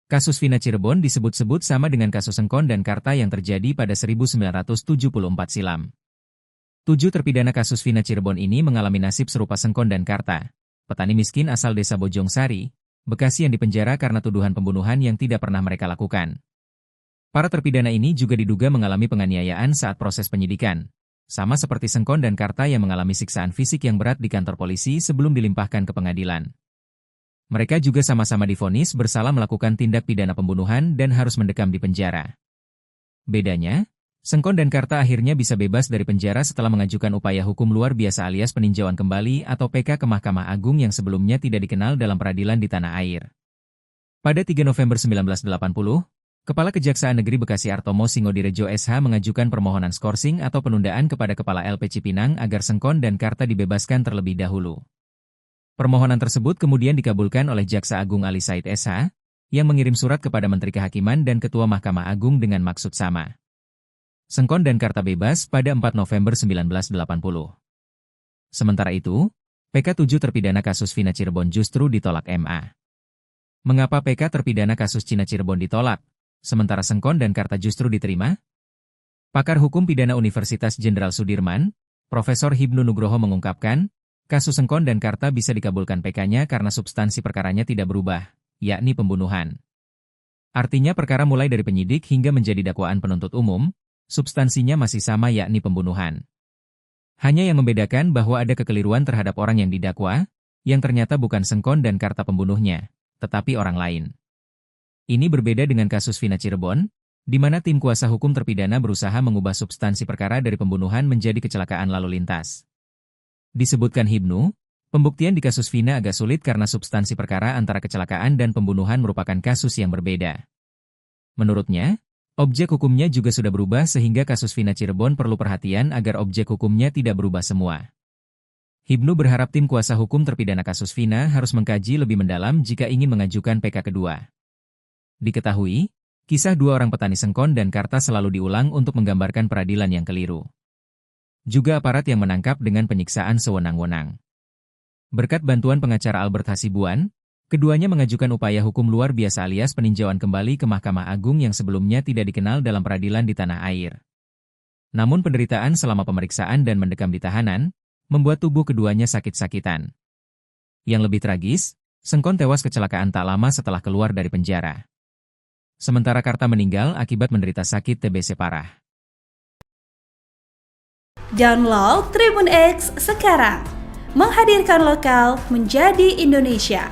Kasus Vina Cirebon disebut-sebut sama dengan kasus Sengkon dan Karta yang terjadi pada 1974 silam. 7 terpidana kasus Vina Cirebon ini mengalami nasib serupa Sengkon dan Karta, petani miskin asal desa Bojong Sari, Bekasi yang dipenjara karena tuduhan pembunuhan yang tidak pernah mereka lakukan. Para terpidana ini juga diduga mengalami penganiayaan saat proses penyidikan, sama seperti Sengkon dan Karta yang mengalami siksaan fisik yang berat di kantor polisi sebelum dilimpahkan ke pengadilan. Mereka juga sama-sama divonis bersalah melakukan tindak pidana pembunuhan dan harus mendekam di penjara. Bedanya, Sengkon dan Karta akhirnya bisa bebas dari penjara setelah mengajukan upaya hukum luar biasa alias peninjauan kembali atau PK ke Mahkamah Agung yang sebelumnya tidak dikenal dalam peradilan di tanah air. Pada 3 November 1980, Kepala Kejaksaan Negeri Bekasi Artomo Singodirejo SH mengajukan permohonan skorsing atau penundaan kepada Kepala LP Cipinang agar Sengkon dan Karta dibebaskan terlebih dahulu. Permohonan tersebut kemudian dikabulkan oleh Jaksa Agung Ali Said SH, yang mengirim surat kepada Menteri Kehakiman dan Ketua Mahkamah Agung dengan maksud sama. Sengkon dan Karta bebas pada 4 November 1980. Sementara itu, PK 7 terpidana kasus Vina Cirebon justru ditolak MA. Mengapa PK terpidana kasus Cina Cirebon ditolak, sementara Sengkon dan Karta justru diterima? Pakar Hukum Pidana Universitas Jenderal Sudirman, Profesor Hibnu Nugroho mengungkapkan, kasus Sengkon dan Karta bisa dikabulkan PK-nya karena substansi perkaranya tidak berubah, yakni pembunuhan. Artinya perkara mulai dari penyidik hingga menjadi dakwaan penuntut umum, substansinya masih sama yakni pembunuhan. Hanya yang membedakan bahwa ada kekeliruan terhadap orang yang didakwa, yang ternyata bukan Sengkon dan Karta pembunuhnya, tetapi orang lain. Ini berbeda dengan kasus Vina Cirebon, di mana tim kuasa hukum terpidana berusaha mengubah substansi perkara dari pembunuhan menjadi kecelakaan lalu lintas. Disebutkan Hibnu, pembuktian di kasus Vina agak sulit karena substansi perkara antara kecelakaan dan pembunuhan merupakan kasus yang berbeda. Menurutnya, objek hukumnya juga sudah berubah sehingga kasus Vina Cirebon perlu perhatian agar objek hukumnya tidak berubah semua. Hibnu berharap tim kuasa hukum terpidana kasus Vina harus mengkaji lebih mendalam jika ingin mengajukan PK kedua. Diketahui, kisah 2 orang petani Sengkon dan Karta selalu diulang untuk menggambarkan peradilan yang keliru. Juga aparat yang menangkap dengan penyiksaan sewenang-wenang. Berkat bantuan pengacara Albert Hasibuan, keduanya mengajukan upaya hukum luar biasa alias peninjauan kembali ke Mahkamah Agung yang sebelumnya tidak dikenal dalam peradilan di tanah air. Namun penderitaan selama pemeriksaan dan mendekam di tahanan, membuat tubuh keduanya sakit-sakitan. Yang lebih tragis, Sengkon tewas kecelakaan tak lama setelah keluar dari penjara. Sementara Karta meninggal akibat menderita sakit TBC parah. Download Tribun X sekarang, menghadirkan lokal menjadi Indonesia.